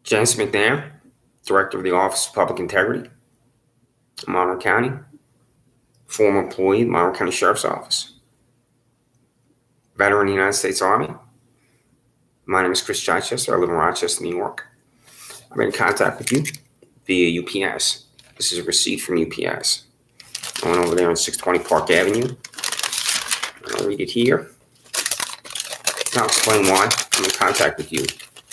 Janson McNair, Director of the Office of Public Integrity, Monroe County, former employee of the Monroe County Sheriff's Office, veteran of the United States Army. My name is Chris Chichester. I live in Rochester, New York. I'm in contact with you via UPS. This is a receipt from UPS. I went over there on 620 Park Avenue. I'll read it here. I'll explain why I'm in contact with you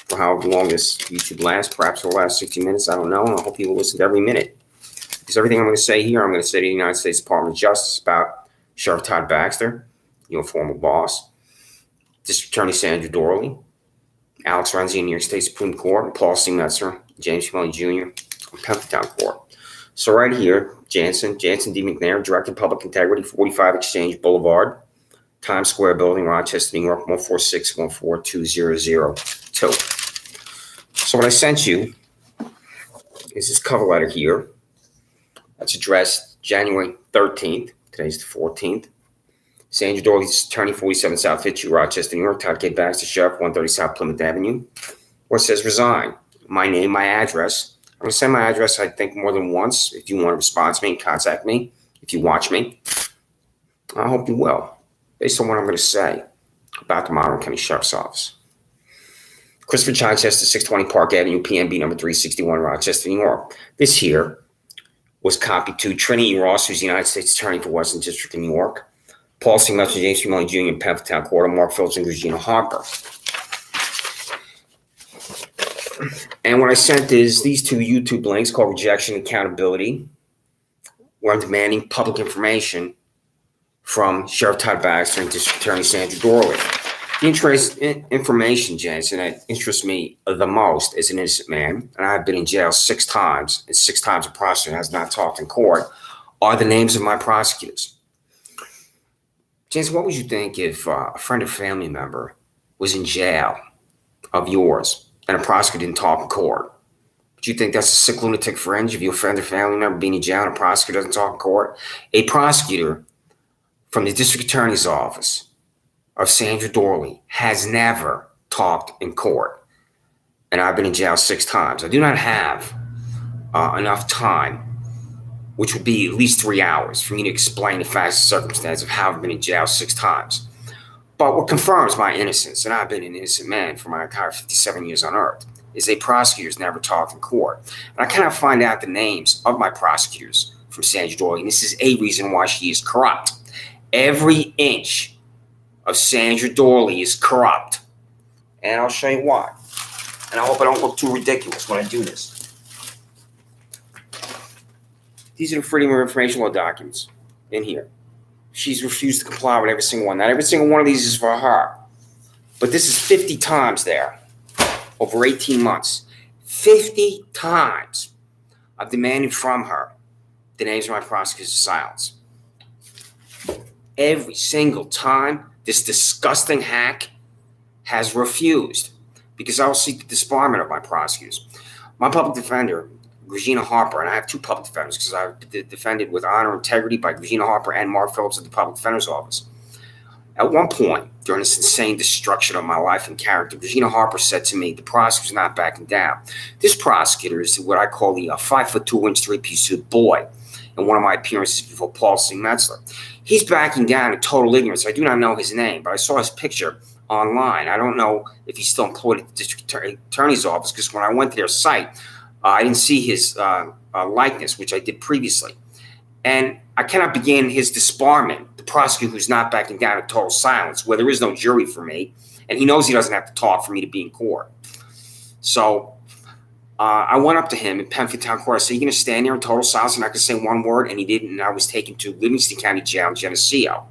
for however long this YouTube lasts. Perhaps it'll last 60 minutes. I don't know. And I hope you will listen to every minute. Because everything I'm going to say here, I'm going to say to the United States Department of Justice about Sheriff Todd Baxter, your former boss, District Attorney Sandra Dorley, Alex Renzi in New York State Supreme Court, and Paul C. Metzler, James Milley Jr. on Pennsyltown Court. So right here, Janson D. McNair, Director of Public Integrity, 45 Exchange Boulevard, Times Square Building, Rochester, New York, 146142002. So what I sent you is this cover letter here. That's addressed January 13th. Today's the 14th. Sandra Dorley's attorney, 47 South Fitzhugh, Rochester, New York. Todd K. Baxter, Sheriff, 130 South Plymouth Avenue. Where it says resign. My name, my address. I'm going to send my address, I think, more than once. If you want to respond to me, contact me. If you watch me, I hope you will. Based on what I'm going to say about the Monroe County Sheriff's Office. Christopher Chichester, 620 Park Avenue, PNB number 361, Rochester, New York. This here was copied to Trinity Ross, who's the United States Attorney for Western District of New York, Paul C. Metzler, James Milley Jr. in Pennsyltown Court, and Mark Phillips and Regina Harper. And what I sent is these two YouTube links called Rejection and Accountability, where I'm demanding public information from Sheriff Todd Baxter and District Attorney Sandra Dorley. The information, Janson, that interests me the most as an innocent man, and I've been in jail 6 times, and 6 times a prosecutor has not talked in court, are the names of my prosecutors. Janson, what would you think if a friend or family member was in jail of yours and a prosecutor didn't talk in court? Do you think that's a sick lunatic fringe if your friend or family member being in jail and a prosecutor doesn't talk in court? A prosecutor from the District Attorney's Office of Sandra Dorley has never talked in court. And I've been in jail 6 times. I do not have enough time, which would be at least 3 hours, for me to explain the facts and circumstances of how I've been in jail 6 times. But what confirms my innocence, and I've been an innocent man for my entire 57 years on earth, is a prosecutor's never talked in court. And I cannot find out the names of my prosecutors from Sandra Dorley, and this is a reason why she is corrupt. Every inch of Sandra Dorley is corrupt. And I'll show you why. And I hope I don't look too ridiculous when I do this. These are the Freedom of Information Law documents in here. She's refused to comply with every single one. Not every single one of these is for her. But this is 50 times there over 18 months. 50 times I've demanded from her the names of my prosecutors' silence. Every single time, this disgusting hack has refused because I will seek the disbarment of my prosecutors. My public defender, Regina Harper, and I have 2 public defenders because I've defended with honor and integrity by Regina Harper and Mark Phillips at the Public Defender's Office. At one point, during this insane destruction of my life and character, Regina Harper said to me, the prosecutor's not backing down. This prosecutor is what I call the 5'2" 3-piece suit boy in one of my appearances before Paul C. Metzler. He's backing down in total ignorance. I do not know his name, but I saw his picture online. I don't know if he's still employed at the District Attorney's Office because when I went to their site, I didn't see his likeness, which I did previously. And I cannot begin his disbarment, the prosecutor who's not backing down in total silence, where there is no jury for me, and he knows he doesn't have to talk for me to be in court. So I went up to him in Pennsyltown Court. I said, "You're going to stand there in total silence and not going to say one word?" And he didn't, and I was taken to Livingston County Jail in Geneseo.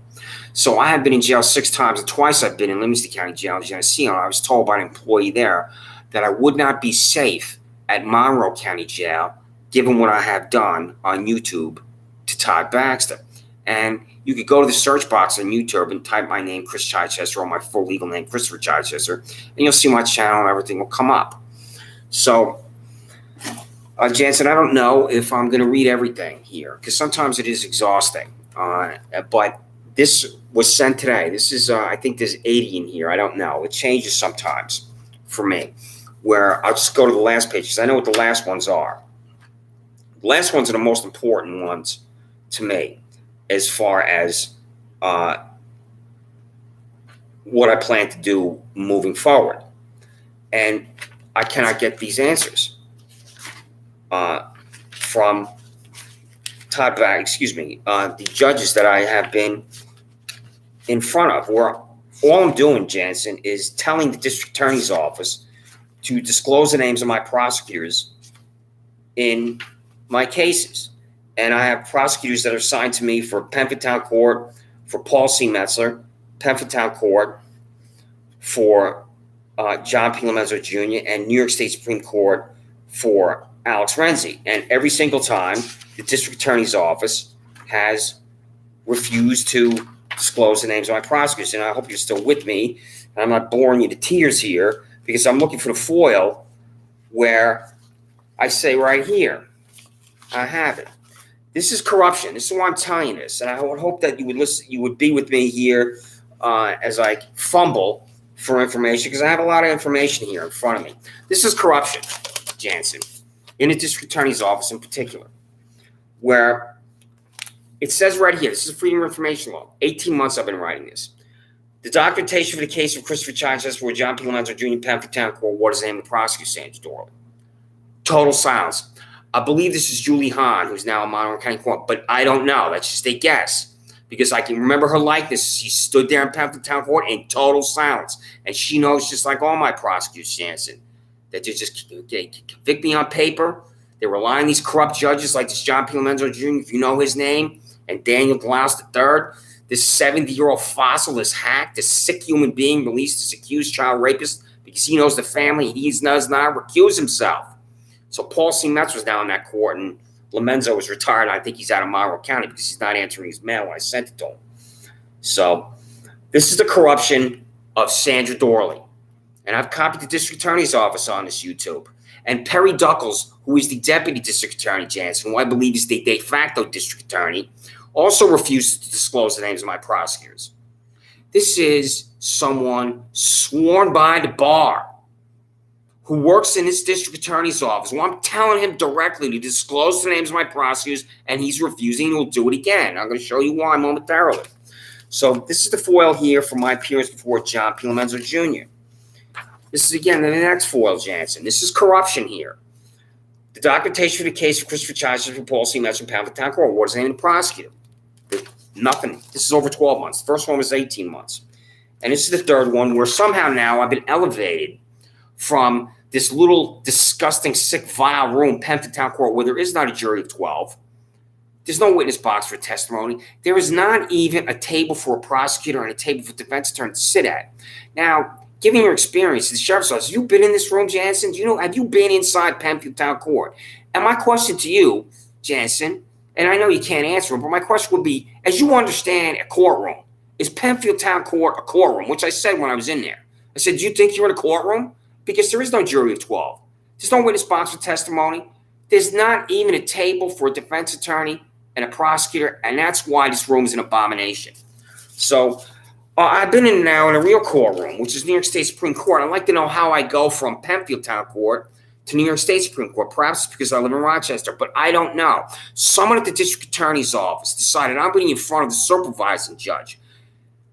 So I have been in jail 6 times, and twice I've been in Livingston County Jail in Geneseo. And I was told by an employee there that I would not be safe at Monroe County Jail, given what I have done on YouTube to Todd Baxter. And you could go to the search box on YouTube and type my name, Chris Chichester, or my full legal name, Christopher Chichester, and you'll see my channel and everything will come up. So, Janson, I don't know if I'm going to read everything here, because sometimes it is exhausting. But this was sent today. This is, I think there's 80 in here. I don't know. It changes sometimes for me. where I'll just go to the last page because I know what the last ones are. The last ones are the most important ones to me as far as what I plan to do moving forward. And I cannot get these answers from the judges that I have been in front of, where all I'm doing, Janson, is telling the district attorney's office to disclose the names of my prosecutors in my cases. And I have prosecutors that are assigned to me for Penford Town Court, for Paul C. Metzler, Penford Town Court, for John P. Lomenzo Jr., and New York State Supreme Court for Alex Renzi. And every single time, the district attorney's office has refused to disclose the names of my prosecutors. And I hope you're still with me. And I'm not boring you to tears here, because I'm looking for the foil where I say right here, I have it. This is corruption. This is why I'm telling you this. And I would hope that you would listen, you would be with me here as I fumble for information, because I have a lot of information here in front of me. This is corruption, Janson, in the district attorney's office in particular, where it says right here, this is a Freedom of Information law. 18 months I've been writing this. The documentation for the case of Christopher Chichester for John P. Lomenzo Jr. Penford Town Court, what is the name of the prosecutor, Sandra Dorley? Total silence. I believe this is Julie Hahn, who's now in Monroe County Court, but I don't know. That's just a guess, because I can remember her likeness. She stood there in Penford Town Court in total silence, and she knows, just like all my prosecutors, Janson, that they convict me on paper. They rely on these corrupt judges like this John P. Lomenzo Jr., if you know his name, and Daniel Glaus III, this 70-year-old fossil, this hack, this sick human being released as accused child rapist because he knows the family. He does not recuse himself. So Paul C. Metz was down in that court, and Lomenzo was retired. I think he's out of Monroe County because he's not answering his mail when I sent it to him. So this is the corruption of Sandra Dorley. And I've copied the district attorney's office on this YouTube. And Perry Duckles, who is the deputy district attorney, Janson, who I believe is the de facto district attorney, also refuses to disclose the names of my prosecutors. This is someone sworn by the bar who works in this district attorney's office. Well, I'm telling him directly to disclose the names of my prosecutors, and he's refusing, and he'll do it again. I'm going to show you why momentarily. So this is the foil here for my appearance before John P. Lomenzo Jr. This is, again, the next foil, Janson. This is corruption here. The documentation for the case of Christopher Chichester for Paul C. Metz in Penford Town Court. What is the name of the prosecutor? Nothing. This is over 12 months. The first one was 18 months. And this is the third one, where somehow now I've been elevated from this little disgusting, sick, vile room, Penford Town Court, where there is not a jury of 12. There's no witness box for testimony. There is not even a table for a prosecutor and a table for defense attorney to sit at. Now, given your experience in the sheriff's office, have you been in this room, Janson? Have you been inside Penford Town Court? And my question to you, Janson, and I know you can't answer it, but my question would be, as you understand a courtroom, is Penfield Town Court a courtroom? Which I said when I was in there. I said, do you think you're in a courtroom? Because there is no jury of 12. There's no witness box for testimony. There's not even a table for a defense attorney and a prosecutor, and that's why this room is an abomination. So I've been in now in a real courtroom, which is New York State Supreme Court. I'd like to know how I go from Penfield Town Court to New York State Supreme Court. Perhaps it's because I live in Rochester, but I don't know. Someone at the district attorney's office decided I'm being in front of the supervising judge.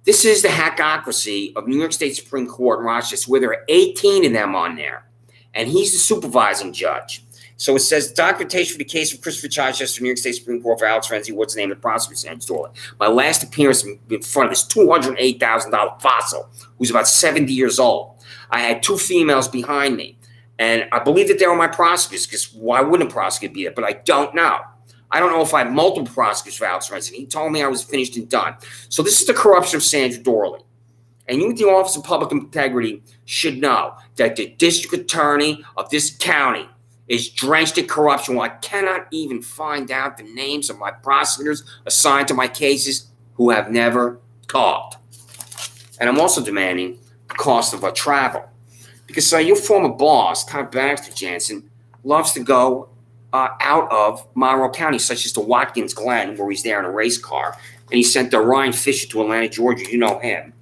This is the hackocracy of New York State Supreme Court in Rochester, where there are 18 of them on there, and he's the supervising judge. So it says, documentation for the case of Christopher Chichester, New York State Supreme Court for Alex Renzi. What's the name of the prosecutor? Sandra Dorley. My last appearance in front of this $208,000 fossil, who's about 70 years old. I had two females behind me, and I believe that they were my prosecutors, because why wouldn't a prosecutor be there? But I don't know. I don't know if I have multiple prosecutors for Alex Renzi. He told me I was finished and done. So this is the corruption of Sandra Dorley. And you, with the Office of Public Integrity, should know that the district attorney of this county is drenched in corruption. Well, I cannot even find out the names of my prosecutors assigned to my cases who have never talked. And I'm also demanding the cost of our travel. Because your former boss, Todd Baxter, Janson, loves to go out of Monroe County, such as to Watkins Glen, where he's there in a race car. And he sent Ryan Fisher to Atlanta, Georgia. You know him.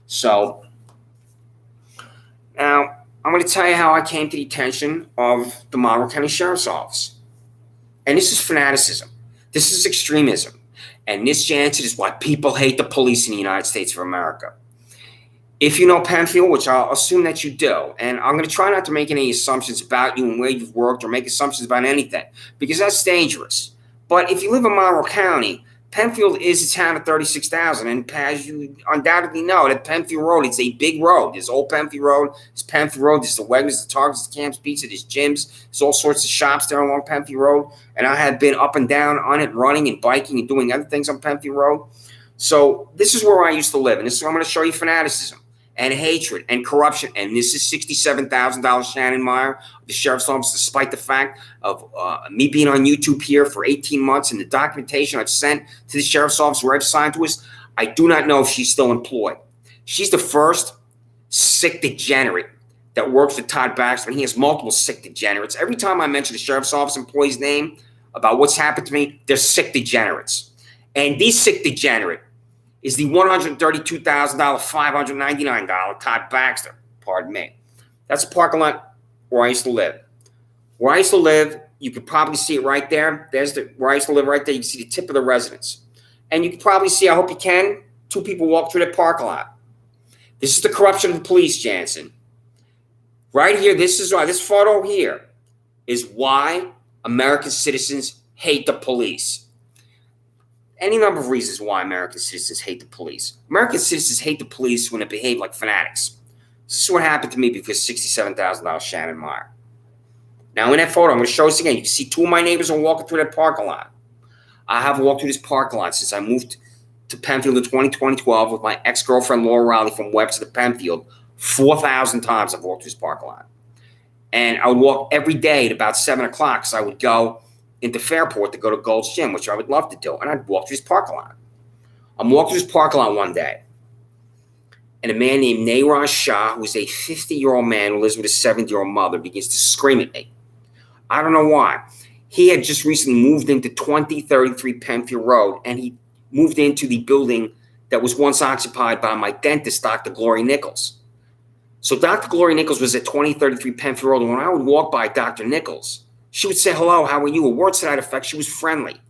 So now, I I'm going to tell you how I came to the attention of the Monroe County Sheriff's Office. And this is fanaticism. This is extremism. And this, Janson, is why people hate the police in the United States of America. If you know Penfield, which I'll assume that you do, and I'm going to try not to make any assumptions about you and where you've worked or make assumptions about anything, because that's dangerous. But if you live in Monroe County, Penfield is a town of 36,000, and as you undoubtedly know, that Penfield Road, it's a big road. There's Old Penfield Road, there's Penfield Road, there's the Wegmans, the Targets, the Camps Pizza, there's gyms, there's all sorts of shops there along Penfield Road, and I have been up and down on it, running and biking and doing other things on Penfield Road. So this is where I used to live, and this is where I'm going to show you fanaticism and hatred and corruption. And this is $67,000 Shannon Meyer, the sheriff's office, despite the fact of me being on YouTube here for 18 months and the documentation I've sent to the sheriff's office where I've signed to us. I do not know if she's still employed. She's the first sick degenerate that works for Todd Baxter, and he has multiple sick degenerates. Every time I mention the sheriff's office employee's name about what's happened to me, they're sick degenerates. And these sick degenerate is the $132,000, $599 Todd Baxter. Pardon me. That's the parking lot where I used to live. Where I used to live, you could probably see it right there. There's where I used to live right there. You can see the tip of the residence. And you can probably see, I hope you can, two people walk through that parking lot. This is the corruption of the police, Janson. Right here, this photo here is why American citizens hate the police. Any number of reasons why American citizens hate the police. American citizens hate the police when they behave like fanatics. This is what happened to me because $67,000 Shannon Meyer. Now in that photo, I'm going to show this again. You can see two of my neighbors are walking through that parking lot. I have walked through this parking lot since I moved to Penfield in 2012 with my ex-girlfriend Laura Riley from Webster to Penfield. 4,000 times I've walked through this parking lot. And I would walk every day at about 7 o'clock because I would go into Fairport to go to Gold's Gym, which I would love to do. And I'd walk through this parking lot. I'm walking through this parking lot one day, and a man named McNair Shah, who's a 50-year-old man who lives with his 70-year-old mother, begins to scream at me. I don't know why. He had just recently moved into 2033 Penfield Road, and he moved into the building that was once occupied by my dentist, Dr. Glory Nichols. So Dr. Glory Nichols was at 2033 Penfield Road, and when I would walk by Dr. Nichols, she would say, "Hello, how are you?" A word to that effect. She was friendly.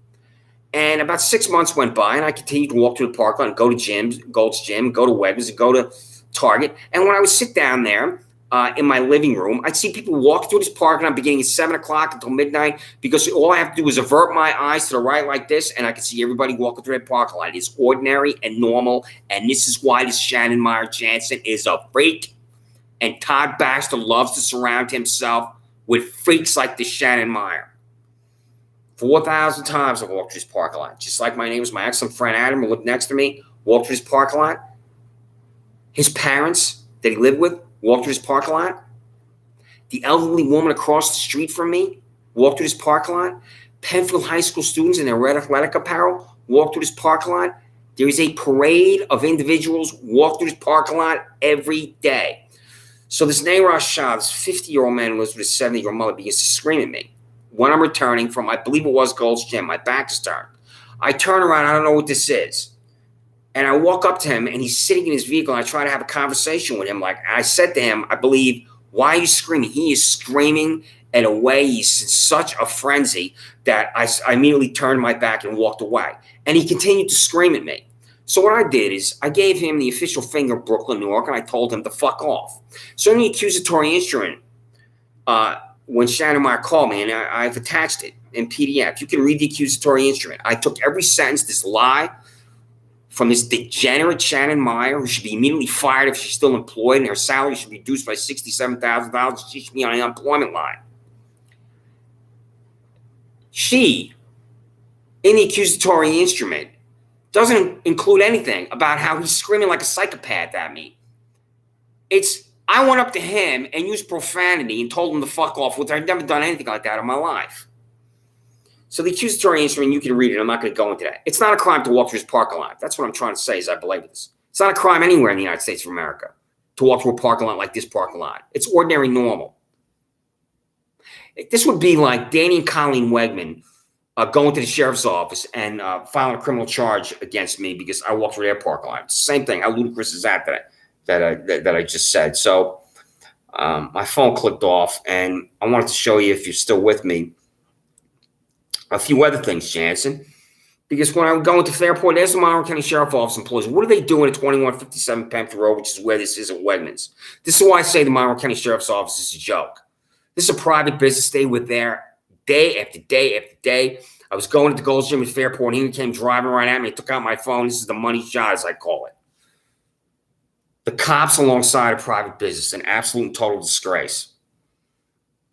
And about 6 months went by, and I continued to walk through the park lot and go to gyms, Gold's Gym, go to Wegmans, and go to Target. And when I would sit down there in my living room, I'd see people walk through this park lot beginning at 7 o'clock until midnight because all I have to do is avert my eyes to the right like this, and I can see everybody walking through that parking lot. It's ordinary and normal, and this is why this Shannon Meyer Janson is a freak. And Todd Baxter loves to surround himself with freaks like this Shannon Meyer. 4,000 times I've walked through this parking lot. Just like my neighbors, my excellent friend Adam, who lived next to me, walked through this parking lot. His parents that he lived with walked through this parking lot. The elderly woman across the street from me walked through this parking lot. Penfield High School students in their red athletic apparel walked through this parking lot. There is a parade of individuals walk through this parking lot every day. So this McNair Shah, this 50-year-old man who lives with his 70-year-old mother, begins to scream at me. When I'm returning from, I believe it was Gold's Gym, my back is turned. I turn around, I don't know what this is. And I walk up to him, and he's sitting in his vehicle, and I try to have a conversation with him. Like I said to him, I believe, "Why are you screaming?" He is screaming in a way, he's in such a frenzy that I immediately turned my back and walked away. And he continued to scream at me. So what I did is I gave him the official finger of Brooklyn, New York, and I told him to fuck off. So in the accusatory instrument, when Shannon Meyer called me, and I've attached it in PDF, you can read the accusatory instrument. I took every sentence, this lie, from this degenerate Shannon Meyer, who should be immediately fired if she's still employed, and her salary should be reduced by $67,000. She should be on the unemployment line. She, in the accusatory instrument, doesn't include anything about how he's screaming like a psychopath at me. I went up to him and used profanity and told him to fuck off, which I've never done anything like that in my life. So the accusatory instrument, you can read it. I'm not going to go into that. It's not a crime to walk through his parking lot. That's what I'm trying to say, as I believe this. It's not a crime anywhere in the United States of America to walk through a parking lot like this parking lot. It's ordinary normal. This would be like Danny and Colleen Wegman going to the sheriff's office and filing a criminal charge against me because I walked through their parking lot. It's the same thing. How ludicrous is that I just said? So My phone clicked off, and I wanted to show you, if you're still with me, a few other things, Janson. Because when I would go into Fairport, there's the Monroe County Sheriff Office employees. What are they doing at 2157 Pemphill Road, which is where this is at Wegmans? This is why I say the Monroe County Sheriff's Office is a joke. This is a private business. They were there day after day after day. I was going to the Gold's Gym at Fairport, and he came driving right at me. He took out my phone. This is the money shot, as I call it. The cops alongside a private business, an absolute and total disgrace.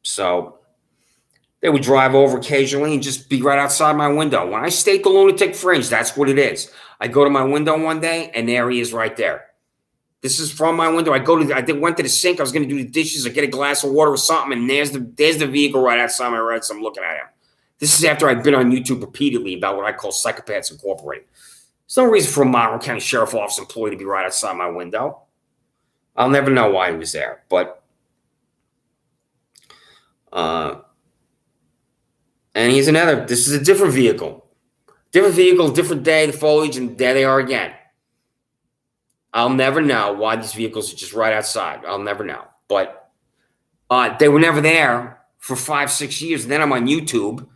So they would drive over occasionally and just be right outside my window. When I state the lunatic fringe, that's what it is. I go to my window one day, and there he is right there. This is from my window. I went to the sink. I was going to do the dishes or get a glass of water or something, and there's the vehicle right outside my residence. I'm looking at him. This is after I've been on YouTube repeatedly about what I call Psychopaths Incorporated. There's no reason for a Monroe County Sheriff Office employee to be right outside my window. I'll never know why he was there, but and here's another. This is a different vehicle. Different day, the foliage, and there they are again. I'll never know why these vehicles are just right outside. I'll never know. But they were never there for 5-6 years. And then I'm on YouTube.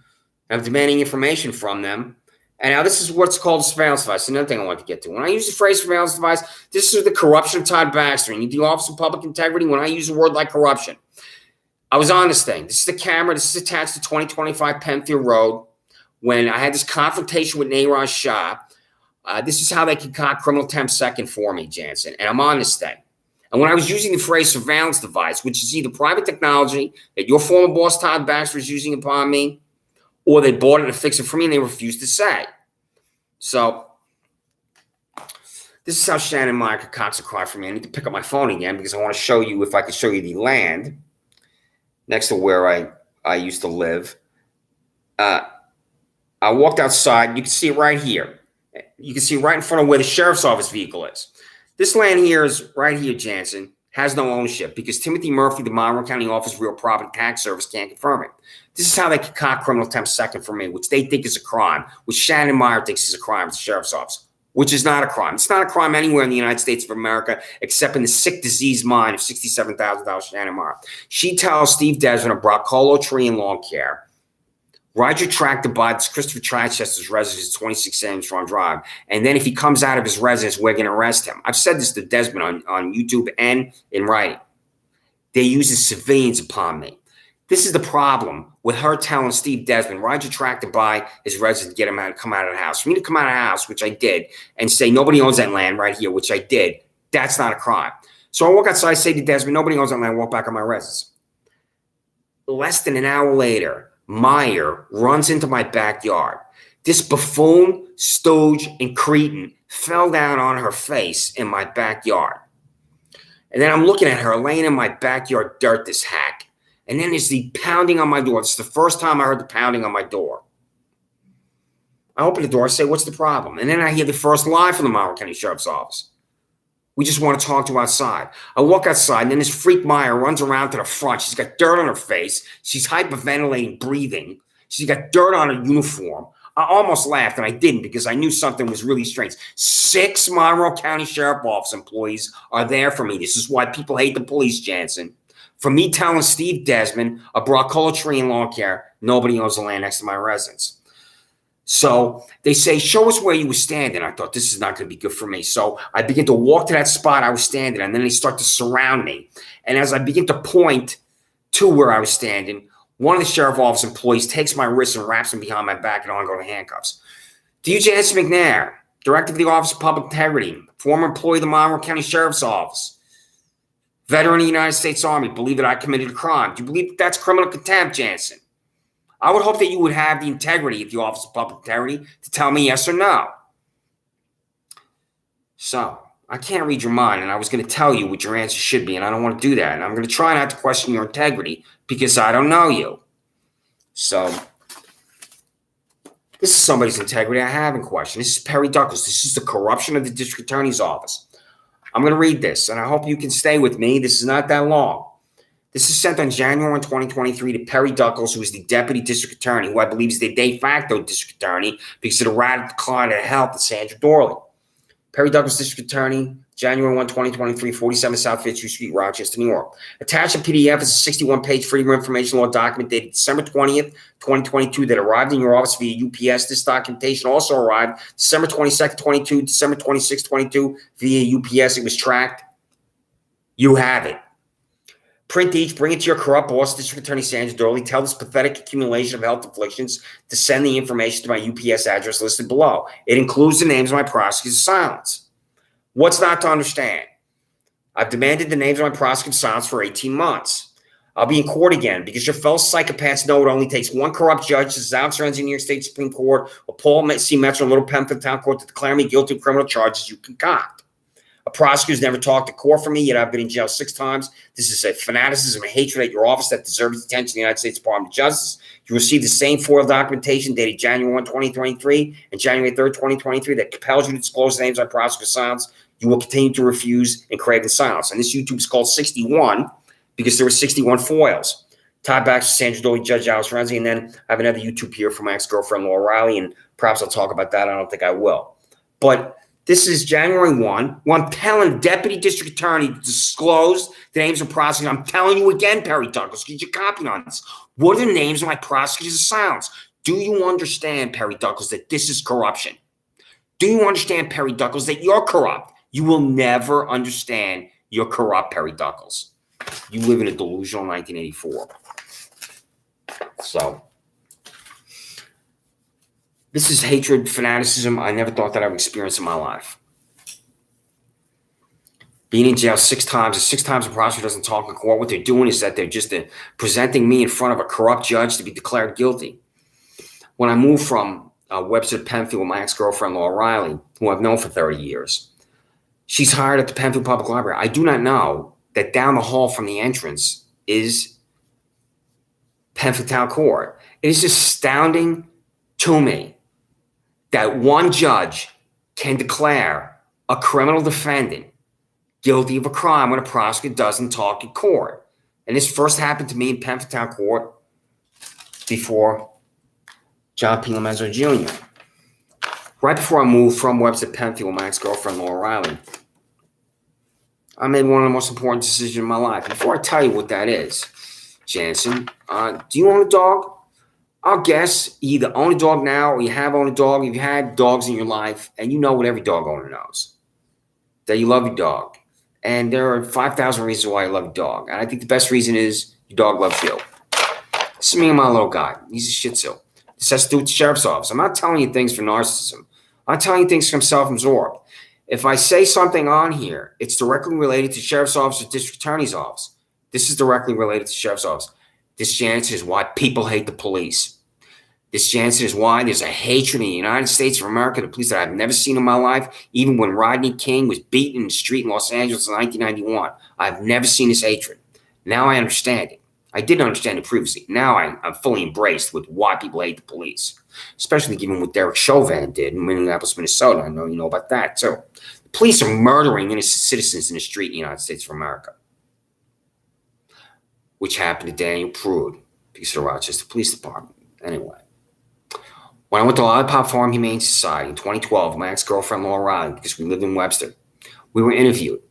I'm demanding information from them. And now this is what's called a surveillance device. Another thing I want to get to. When I use the phrase surveillance device, this is the corruption of Todd Baxter. And the Office of Public Integrity, when I use a word like corruption, I was on this thing. This is the camera. This is attached to 2025 Pemphill Road. When I had this confrontation with Neiron Shah, this is how they concoct criminal temp second for me, Janson. And I'm on this thing. And when I was using the phrase surveillance device, which is either private technology that your former boss, Todd Baxter, is using upon me, or they bought it to fix it for me and they refused to say. So this is how Shannon Meyer concocts a crime for me. I need to pick up my phone again because I want to show you, if I could show you the land next to where I used to live. I walked outside. You can see it right here. You can see right in front of where the sheriff's office vehicle is. This land here is right here, Janson, has no ownership because Timothy Murphy, the Monroe County Office of Real Property Tax Service, can't confirm it. This is how they concoct criminal temp second for me, which they think is a crime, which Shannon Meyer thinks is a crime at the sheriff's office, which is not a crime. It's not a crime anywhere in the United States of America except in the sick, diseased mind of $67,000 Shannon Meyer. She tells Steve Desmond of Broccolo Tree and Lawn Care, ride your tractor by Christopher Chichester's residence at 26 Sam Strong Drive. And then if he comes out of his residence, we're going to arrest him. I've said this to Desmond on YouTube and in writing. They use civilians upon me. This is the problem with her telling Steve Desmond, ride your tractor by his residence, get him out, come out of the house. For me to come out of the house, which I did, and say nobody owns that land right here, which I did, that's not a crime. So I walk outside, I say to Desmond, nobody owns that land, walk back on my residence. Less than an hour later, Meyer runs into my backyard. This buffoon, stooge, and cretin fell down on her face in my backyard. And then I'm looking at her laying in my backyard dirt, this hack. And then there's the pounding on my door. It's the first time I heard the pounding on my door. I open the door, I say, what's the problem? And then I hear the first line from the Monroe County Sheriff's Office. We just want to talk to outside. I walk outside, and then this freak Meyer runs around to the front. She's got dirt on her face. She's hyperventilating, breathing. She's got dirt on her uniform. I almost laughed, and I didn't because I knew something was really strange. 6 Monroe County Sheriff Office employees are there for me. This is why people hate the police, Janson. For me telling Steve Desmond of Broccolo Tree and Lawn Care, nobody owns the land next to my residence. So they say, show us where you were standing. I thought, this is not going to be good for me. So I begin to walk to that spot I was standing, and then they start to surround me. And as I begin to point to where I was standing, one of the sheriff office employees takes my wrist and wraps him behind my back, and I go to handcuffs. To you, Janson McNair, Director of the Office of Public Integrity, former employee of the Monroe County Sheriff's Office, veteran of the United States Army, believe that I committed a crime. Do you believe that that's criminal contempt, Janson? I would hope that you would have the integrity of the Office of Public Integrity to tell me yes or no. So, I can't read your mind, and I was going to tell you what your answer should be, and I don't want to do that. And I'm going to try not to question your integrity because I don't know you. So, this is somebody's integrity I haven't questioned. This is Perry Douglas. This is the corruption of the District Attorney's Office. I'm going to read this, and I hope you can stay with me. This is not that long. This is sent on January 2023 to Perry Douglas, who is the Deputy District Attorney, who I believe is the de facto District Attorney because of the radical decline of health of Sandra Dorley. Perry Douglas District Attorney, January 1, 2023, 47 South Fitzhugh Street, Rochester, New York. Attached in PDF is a 61-page Freedom of Information Law document dated December 20th, 2022 that arrived in your office via UPS. This documentation also arrived December 22nd, 22, December 26th, 22 via UPS. It was tracked. You have it. Print each, bring it to your corrupt boss, District Attorney Sandra Dorley. Tell this pathetic accumulation of health afflictions to send the information to my UPS address listed below. It includes the names of my prosecutor's silence. What's not to understand? I've demanded the names of my prosecutor's silence for 18 months. I'll be in court again because your fellow psychopaths know it only takes one corrupt judge, this is Alex Renzi, New York State Supreme Court, or Paul C. Metro, Little Pempton Town Court, to declare me guilty of criminal charges you concoct. A prosecutor's never talked to court for me, yet I've been in jail 6 times. This is a fanaticism and hatred at your office that deserves attention in the United States Department of Justice. You received the same FOIL documentation dated January 1, 2023 and January 3rd, 2023 that compels you to disclose the names of my prosecutor's silence. You will continue to refuse and crave in silence. And this YouTube is called 61 because there were 61 FOILs. Tied back to Sandra Dolly, Judge Alex Renzi, and then I have another YouTube here for my ex-girlfriend Laura Riley, and perhaps I'll talk about that. I don't think I will. But this is January 1. I'm telling Deputy District Attorney to disclose the names of prosecutors. I'm telling you again, Perry Douglas, get your copy on this. What are the names of my prosecutors' silence? Do you understand, Perry Douglas, that this is corruption? Do you understand, Perry Douglas, that you're corrupt? You will never understand you're corrupt, Perry Douglas. You live in a delusional 1984. So this is hatred, fanaticism I never thought that I would experience in my life. Being in jail 6 times, and 6 times the prosecutor doesn't talk in court. What they're doing is that they're just presenting me in front of a corrupt judge to be declared guilty. When I moved from Webster to Penfield with my ex-girlfriend Laura Riley, who I've known for 30 years, she's hired at the Penfield Public Library. I do not know that down the hall from the entrance is Penfield Town Court. It is astounding to me that one judge can declare a criminal defendant guilty of a crime when a prosecutor doesn't talk in court. And this first happened to me in Penfield Town Court before John P. Lemezzo Jr. Right before I moved from Webster to Penfield with my ex-girlfriend Laura Riley, I made one of the most important decisions in my life. Before I tell you what that is, Janson, do you own a dog? I'll guess you either own a dog now or you have owned a dog. You've had dogs in your life, and you know what every dog owner knows, that you love your dog. And there are 5,000 reasons why you love your dog. And I think the best reason is your dog loves you. This is me and my little guy. He's a Shih Tzu. This has to do with the sheriff's office. I'm not telling you things for narcissism. I'm telling you things because I'm self-absorbed. If I say something on here, it's directly related to sheriff's office or district attorney's office. This is directly related to sheriff's office. This, Janson, is why people hate the police. This, Janson, is why there's a hatred in the United States of America, the police that I've never seen in my life, even when Rodney King was beaten in the street in Los Angeles in 1991. I've never seen this hatred. Now I understand it. I didn't understand it previously. Now I'm fully embraced with why people hate the police, especially given what Derek Chauvin did in Minneapolis, Minnesota. I know you know about that, too. The police are murdering innocent citizens in the street in the United States of America, which happened to Daniel Prude because of the Rochester Police Department. Anyway, when I went to Lollipop Farm Humane Society in 2012, my ex-girlfriend Laura Riley, because we lived in Webster, we were interviewed.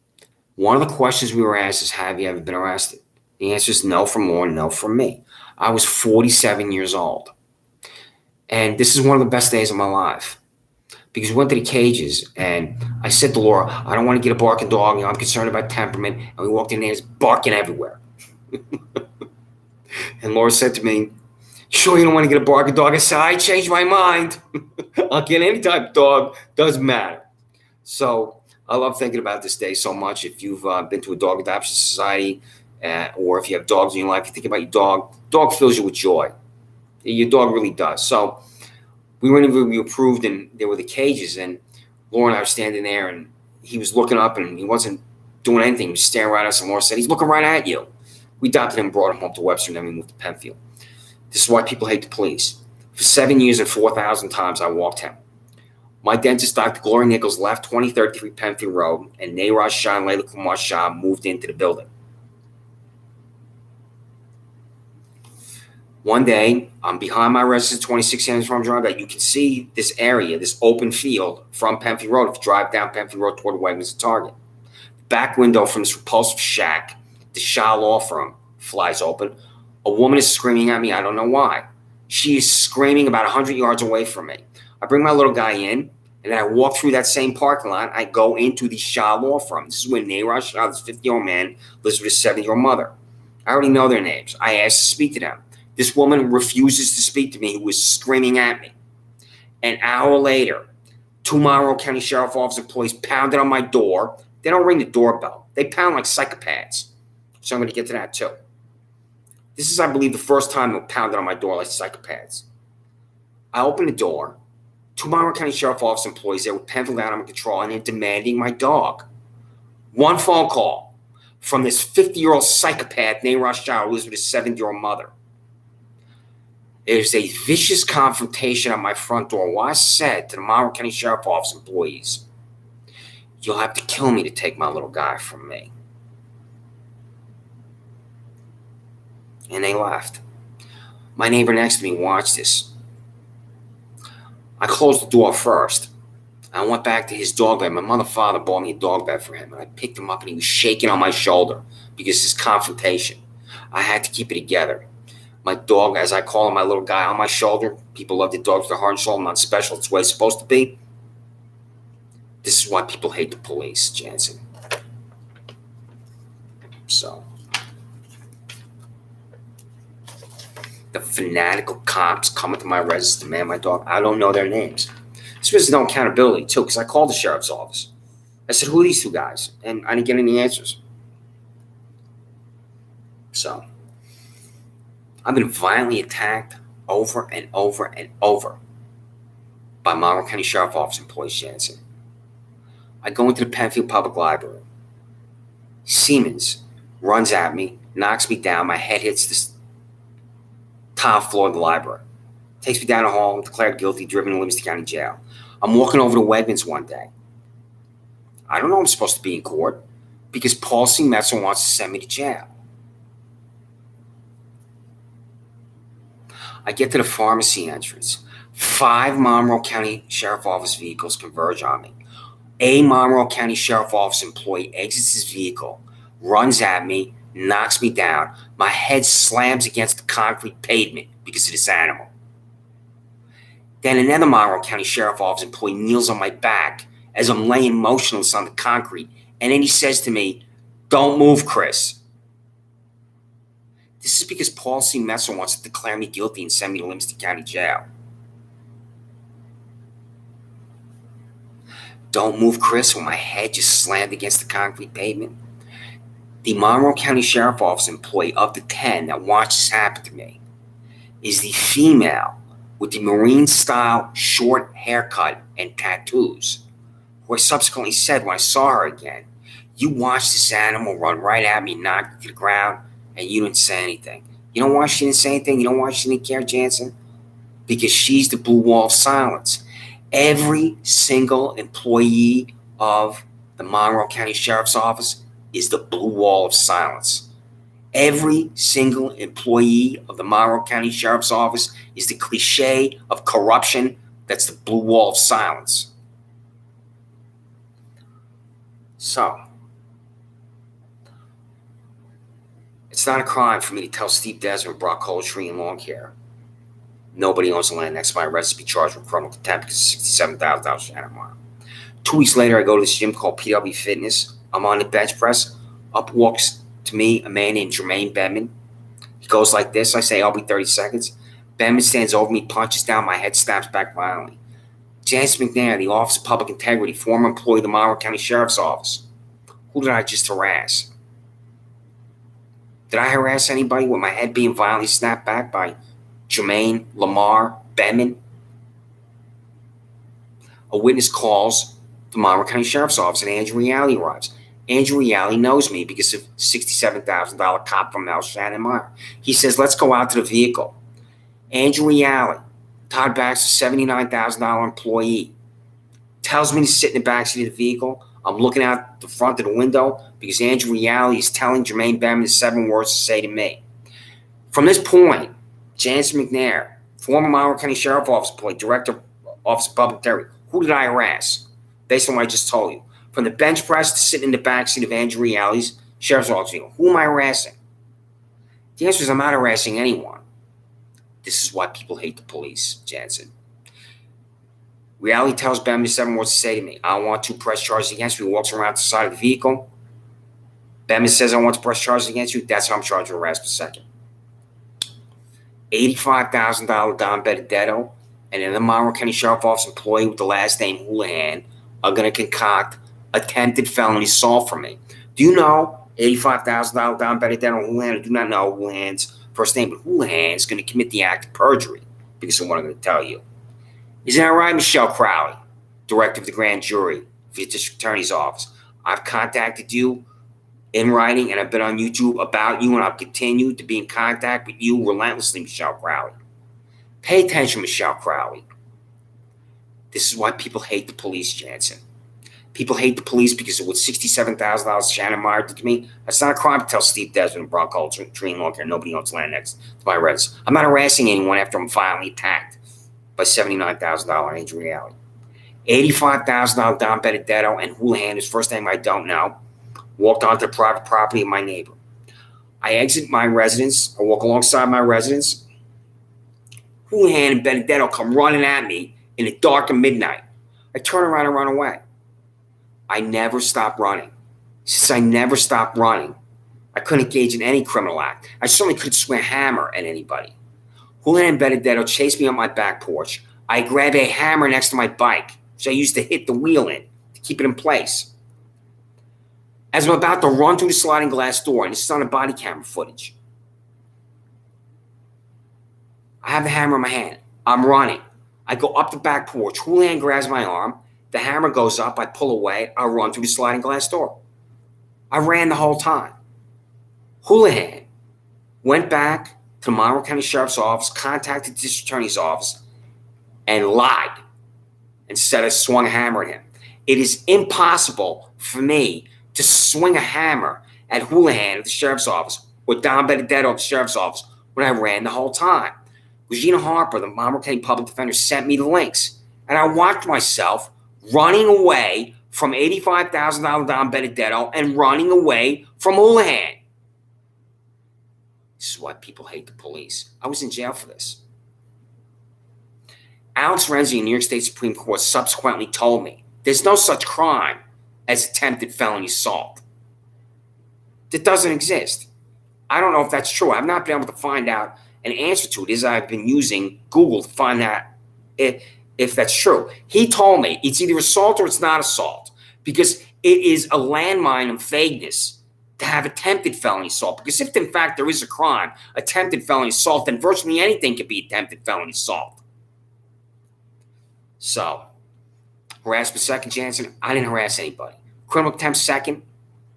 One of the questions we were asked is, have you ever been arrested? The answer is no from Laura, no from me. I was 47 years old. And this is one of the best days of my life. Because we went to the cages, and I said to Laura, I don't want to get a barking dog. I'm concerned about temperament. And we walked in there, it's barking everywhere. And Laura said to me, sure you don't want to get a barking dog? I said, I changed my mind. I'll get any type of dog. Doesn't matter. So I love thinking about this day so much. If you've been to a dog adoption society, or if you have dogs in your life, you think about your dog fills you with joy. Your dog really does. So we were approved, and there were the cages, and Laura and I were standing there, and he was looking up, and he wasn't doing anything. He was staring right at us, and Laura said, he's looking right at you. We adopted him and brought him home to Webster, and then we moved to Penfield. This is why people hate the police. For 7 years and 4,000 times, I walked him. My dentist, Dr. Gloria Nichols, left 2033 Penfield Road, and Nayraj Shah and Layla Kumar Shah moved into the building. One day, I'm behind my residence, 26 Sands Farm Drive. That you can see this area, this open field from Penfield Road. If you drive down Penfield Road toward Wegmans and Target, back window from this repulsive shack, the Shaw Law Firm, flies open. A woman is screaming at me. I don't know why. She is screaming about 100 yards away from me. I bring my little guy in, and then I walk through that same parking lot. I go into the Shaw Law Firm. This is where McNair Shaw, this 50-year-old man, lives with his 70-year-old mother. I already know their names. I asked to speak to them. This woman refuses to speak to me, who was screaming at me. An hour later, 2 Monroe County Sheriff Office employees pounded on my door. They don't ring the doorbell. They pound like psychopaths. So I'm going to get to that too. This is, I believe, the first time they pounded on my door like psychopaths. I open the door. 2 Monroe County Sheriff Office employees there with Penfield Animal Control, and they're demanding my dog. One phone call from this 50-year-old psychopath named Rashad, who lives with his 70-year-old mother. There's a vicious confrontation at my front door where I said to the Monroe County Sheriff Office employees, "You'll have to kill me to take my little guy from me." And they left. My neighbor next to me watched this. I closed the door first. I went back to his dog bed. My mother and father bought me a dog bed for him, and I picked him up, and he was shaking on my shoulder because this confrontation. I had to keep it together. My dog, as I call him, my little guy on my shoulder. People love the dogs with their heart and soul, not special. It's the way it's supposed to be. This is why people hate the police, Janson. So, the fanatical cops coming to my residence to demand my dog. I don't know their names. This was no accountability, too, because I called the sheriff's office. I said, "Who are these two guys?" And I didn't get any answers. So, I've been violently attacked over and over and over by Monroe County Sheriff Office employees, Janson. I go into the Penfield Public Library. Siemens runs at me, knocks me down. My head hits the top floor of the library. Takes me down the hall. I'm declared guilty, driven to Livingston County Jail. I'm walking over to Wegmans one day. I don't know I'm supposed to be in court because Paul C. Metzer wants to send me to jail. I get to the pharmacy entrance. 5 Monroe County Sheriff Office vehicles converge on me. A Monroe County Sheriff Office employee exits his vehicle, runs at me, knocks me down. My head slams against the concrete pavement because of this animal. Then another Monroe County Sheriff Office employee kneels on my back as I'm laying motionless on the concrete. And then he says to me, "Don't move, Chris." This is because Paul C. Metzer wants to declare me guilty and send me to Livingston County Jail. Don't move, Chris, when my head just slammed against the concrete pavement. The Monroe County Sheriff Office employee of the 10 that watched this happen to me is the female with the Marine-style short haircut and tattoos, who I subsequently said when I saw her again, "You watched this animal run right at me, knock me to the ground, and you didn't say anything." You know why she didn't say anything? You know why she didn't care, Janson? Because she's the blue wall of silence. Every single employee of the Monroe County Sheriff's Office is the blue wall of silence. Every single employee of the Monroe County Sheriff's Office is the cliche of corruption that's the blue wall of silence. So, it's not a crime for me to tell Steve Desmond, Brock Tree, and Lawn Care nobody owns the land next to my residence to be charged with criminal contempt because of $67,000 Shannon Mile. 2 weeks later, I go to this gym called PW Fitness. I'm on the bench press. Up walks to me a man named Jermaine Bedman. He goes like this. I say, "I'll be 30 seconds. Bedman stands over me, punches down my head, snaps back violently. Janson McNair, the Office of Public Integrity, former employee of the Monroe County Sheriff's Office. Who did I just harass? Did I harass anybody with my head being violently snapped back by Jermaine Lamar Bedman?" A witness calls the Monroe County Sheriff's Office, and Andrew Reale arrives. Andrew Reale knows me because of $67,000 cop from El Shannon Meyer. He says, "Let's go out to the vehicle." Andrew Reale, Todd Baxter's $79,000 employee, tells me to sit in the backseat of the vehicle. I'm looking out the front of the window because Andrew Reale is telling Jermaine Bedman the 7 words to say to me. From this point, Janson McNair, former Monroe County Sheriff Office employee, Director Office of Public Integrity. Who did I harass? Based on what I just told you. From the bench press to sitting in the backseat of Andrew Reality's Sheriff's Office. Who am I harassing? The answer is I'm not harassing anyone. This is why people hate the police, Janson. Reality tells Ben Miss what to say to me. I want to press charges against me. He walks around the side of the vehicle. Ben says I want to press charges against you. That's how I'm charged with harassment second. $85,000 Don Benedetto and another Monroe County Sheriff Office employee with the last name Houlihan are going to concoct attempted felony assault for me. Do you know $85,000 Don Benedetto and Houlihan? I do not know Houlihan's first name, but Houlihan is going to commit the act of perjury because of what I'm going to tell you. Isn't that right, Michelle Crowley, Director of the Grand Jury for the District Attorney's Office? I've contacted you in writing, and I've been on YouTube about you, and I'll continue to be in contact with you relentlessly, Michelle Crowley. Pay attention, Michelle Crowley. This is why people hate the police, Janson. People hate the police because of what $67,000 Shannon Meyer did to me. That's not a crime to tell Steve Desmond and Bronco Tree and Long Care nobody owns land next to my residence. I'm not harassing anyone after I'm violently attacked by $79,000 Andrew Reality. $85,000 Don Benedetto and Houlihan, his first name I don't know, walked onto the private property of my neighbor. I exit my residence. I walk alongside my residence. Houlihan and Benedetto come running at me in the dark of midnight. I turn around and run away. I never stopped running. Since I never stopped running, I couldn't engage in any criminal act. I certainly couldn't swing a hammer at anybody. Houlihan and Benedetto chased me on my back porch. I grabbed a hammer next to my bike, which I used to hit the wheel in to keep it in place. As I'm about to run through the sliding glass door, and this is on the body camera footage, I have the hammer in my hand. I'm running. I go up the back porch. Houlihan grabs my arm. The hammer goes up. I pull away. I run through the sliding glass door. I ran the whole time. Houlihan went back to the Monroe County Sheriff's Office, contacted the District Attorney's Office, and lied and said I swung a hammer at him. It is impossible for me to swing a hammer at Houlihan at the Sheriff's Office or Don Benedetto at the Sheriff's Office when I ran the whole time. Regina Harper, the Monroe County Public Defender, sent me the links, and I watched myself running away from $85,000 Don Benedetto and running away from Houlihan. This is why people hate the police. I was in jail for this. Alex Renzi in New York State Supreme Court subsequently told me there's no such crime as attempted felony assault. That doesn't exist. I don't know if that's true. I've not been able to find out an answer to it, as I've been using Google to find out if that's true. He told me it's either assault or it's not assault because it is a landmine of vagueness to have attempted felony assault. Because if, in fact, there is a crime, attempted felony assault, then virtually anything could be attempted felony assault. So, harassment second, Janson, I didn't harass anybody. Criminal contempt second,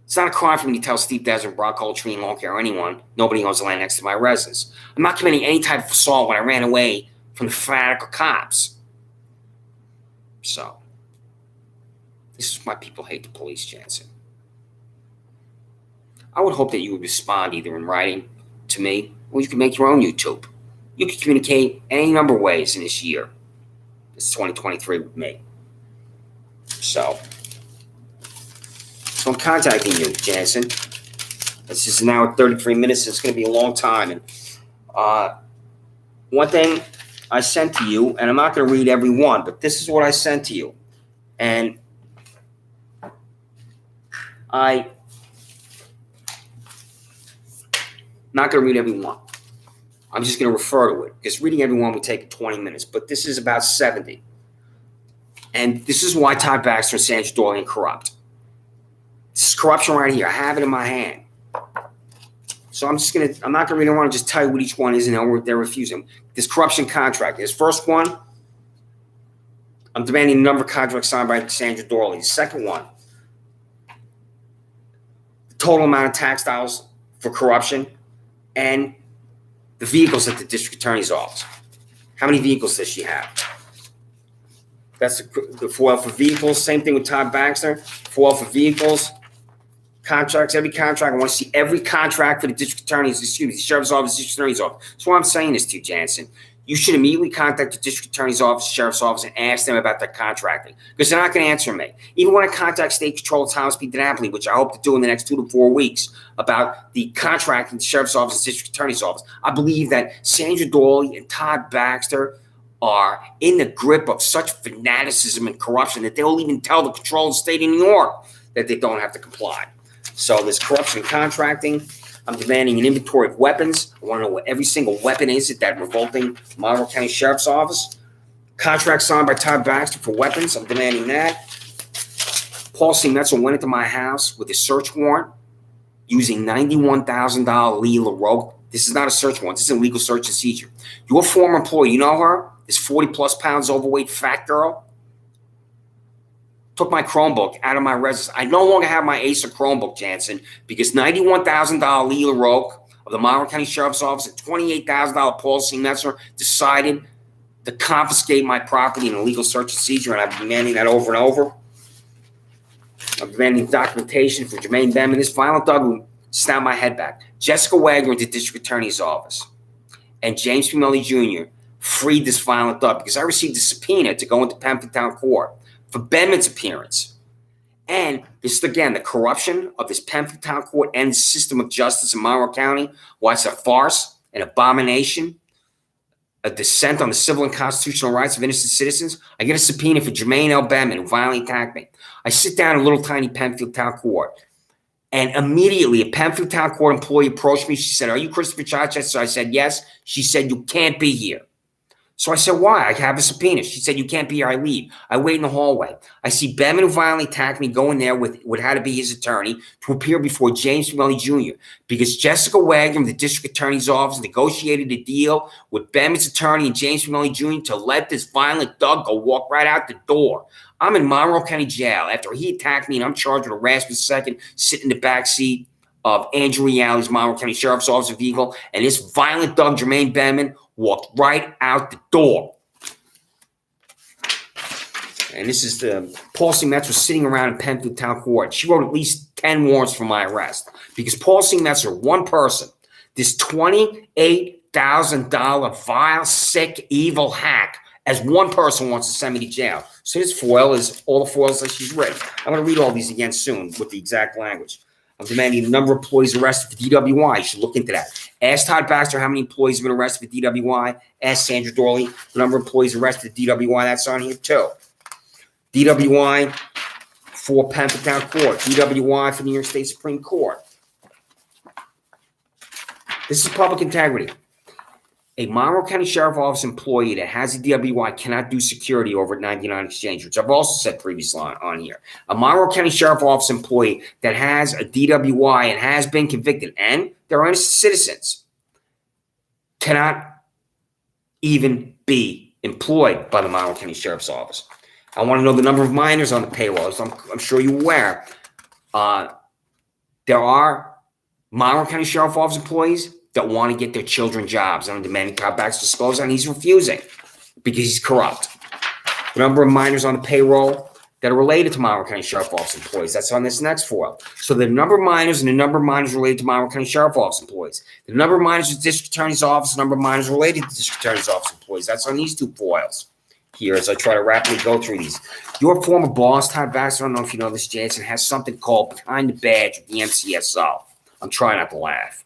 it's not a crime for me to tell Steve Desmond, Bronco Tree and Long Care or anyone nobody owns the land next to my residence. I'm not committing any type of assault when I ran away from the fanatical cops. So, this is why people hate the police, Janson. I would hope that you would respond either in writing to me or you can make your own YouTube. You can communicate any number of ways in this year. It's 2023 with me. So I'm contacting you, Janson. This is now at 33 minutes. It's going to be a long time. And one thing I sent to you, and I'm not going to read every one, but this is what I sent to you. And I'm not going to read every one. I'm just going to refer to it because reading every one would take 20 minutes, but this is about 70. And this is why Todd Baxter and Sandra Doyle are corrupt. This is corruption right here. I have it in my hand. So I'm not going to read it. I want to just tell you what each one is and they're refusing. This corruption contract. This first one, I'm demanding the number of contracts signed by Sandra Doyle. The second one, the total amount of tax dollars for corruption and the vehicles at the district attorney's office. How many vehicles does she have? That's the FOIL for vehicles. Same thing with Todd Baxter. FOIL for vehicles. contracts, every contract. I want to see every contract for the district attorney's, the sheriff's office, district attorney's office. So what I'm saying is to you, Janson, you should immediately contact the district attorney's office, sheriff's office, and ask them about their contracting, because they're not going to answer me. Even when I contact State Control Thomas P. DiNapoli, which I hope to do in the next 2 to 4 weeks, about the contracting, the sheriff's office, and district attorney's office, I believe that Sandra Dawley and Todd Baxter are in the grip of such fanaticism and corruption that they'll even tell the control of the state of New York that they don't have to comply. So there's corruption in contracting. I'm demanding an inventory of weapons. I want to know what every single weapon is at that revolting Monroe County Sheriff's Office. Contract signed by Todd Baxter for weapons. I'm demanding that. Paul C. Metzel went into my house with a search warrant using $91,000 legal rope. This is not a search warrant. This is a legal search and seizure. Your former employee, you know her? This 40-plus pounds overweight fat girl? Took my Chromebook out of my residence. I no longer have my Acer Chromebook, Janson, because $91,000 legal rope of the Monroe County Sheriff's Office and $28,000 Paul C. Metzler decided to confiscate my property in a legal search and seizure, and I've been demanding that over and over. I'm demanding documentation for Jermaine Benman, this violent thug who snapped my head back. Jessica Wagner at the district attorney's office and James P. Milley Jr. freed this violent thug because I received a subpoena to go into Pemberton Town Court for Benman's appearance. And this is, again, the corruption of this Pemberton Town Court and the system of justice in Monroe County. Why it's a farce, an abomination, a descent on the civil and constitutional rights of innocent citizens. I get a subpoena for Jermaine L. Benman, who violently attacked me. I sit down in little tiny Penfield Town Court, and immediately a Penfield Town Court employee approached me. She said, "Are you Christopher Chichester?" I said, "Yes." She said, "You can't be here." So I said, "Why?" "I have a subpoena." She said, "You can't be here." I leave. I wait in the hallway. I see Benman, who violently attacked me, go in there with what had to be his attorney to appear before James Milley Jr. because Jessica Wagner of the district attorney's office negotiated a deal with Benman's attorney and James Milley Jr. to let this violent thug go walk right out the door. I'm in Monroe County Jail after he attacked me, and I'm charged with harassment second, sitting in the back seat of Andrew Reality's Monroe County Sheriff's Office vehicle, and this violent thug, Jermaine Benman, walked right out the door. And this is the Paul C. Metzler was sitting around in Penfield Town Court. She wrote at least 10 warrants for my arrest because Paul C. Metzler, one person, this $28,000 vile, sick, evil hack, as one person wants to send me to jail. So this foil is all the foils that she's written. I'm going to read all these again soon with the exact language. I'm demanding the number of employees arrested for DWI. You should look into that. Ask Todd Baxter how many employees have been arrested for DWI. Ask Sandra Dawley the number of employees arrested for DWI. That's on here too. DWI for Pemberton Town Court. DWI for New York State Supreme Court. This is public integrity. A Monroe County Sheriff Office employee that has a DWI cannot do security over at 99 Exchange, which I've also said previously on here. A Monroe County Sheriff Office employee that has a DWI and has been convicted, and they're innocent citizens, cannot even be employed by the Monroe County Sheriff's Office. I want to know the number of minors on the payroll. As I'm sure you're aware, there are Monroe County Sheriff Office employees that want to get their children jobs. I'm demanding Todd Baxter disclose, and he's refusing because he's corrupt. The number of minors on the payroll that are related to Monroe County Sheriff Office employees. That's on this next foil. So the number of minors and the number of minors related to Monroe County Sheriff Office employees. The number of minors at District Attorney's Office, the number of minors related to District Attorney's Office employees. That's on these two foils here as I try to rapidly go through these. Your former boss, Todd Baxter, I don't know if you know this, Janson, has something called Behind the Badge with the MCSO. I'm trying not to laugh.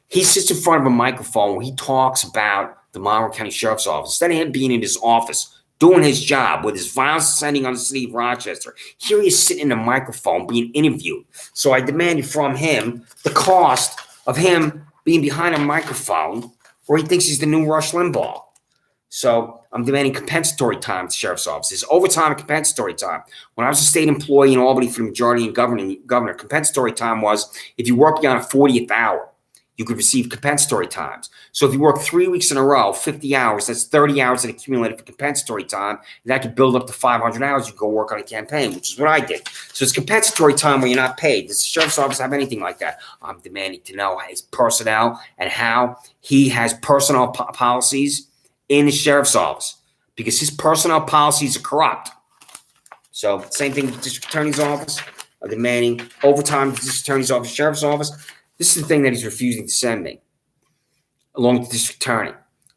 He sits in front of a microphone where he talks about the Monroe County Sheriff's Office. Instead of him being in his office, doing his job with his violence descending on the city of Rochester, here he is sitting in a microphone being interviewed. So I demanded from him the cost of him being behind a microphone where he thinks he's the new Rush Limbaugh. So I'm demanding compensatory time at the Sheriff's Office. There's overtime and compensatory time. When I was a state employee in Albany for the majority and governor, compensatory time was if you work beyond a 40th hour, you could receive compensatory times. So if you work 3 weeks in a row, 50 hours, that's 30 hours that accumulated for compensatory time. And that could build up to 500 hours. You go work on a campaign, which is what I did. So it's compensatory time where you're not paid. Does the Sheriff's Office have anything like that? I'm demanding to know his personnel and how he has personnel policies in the Sheriff's Office because his personnel policies are corrupt. So same thing with the District Attorney's Office demanding overtime at the district attorney's office, sheriff's office. This is the thing that he's refusing to send me, along with the district attorney.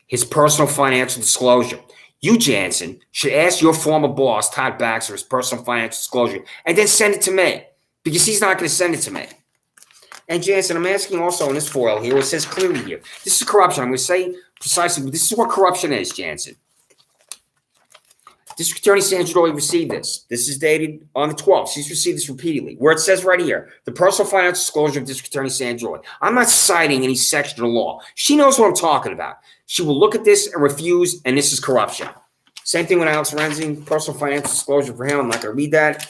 His personal financial disclosure. You, Janson, should ask your former boss, Todd Baxter, his personal financial disclosure, and then send it to me, because he's not going to send it to me. And Janson, I'm asking also in this foil here, it says clearly here, this is corruption. I'm going to say precisely, this is what corruption is, Janson. District Attorney Sandra Doyle received this. This is dated on the 12th. She's received this repeatedly, where it says right here, the personal financial disclosure of District Attorney Sandra Doyle. I'm not citing any section of the law. She knows what I'm talking about. She will look at this and refuse, and this is corruption. Same thing with Alex Renzing, personal financial disclosure for him. I'm not going to read that.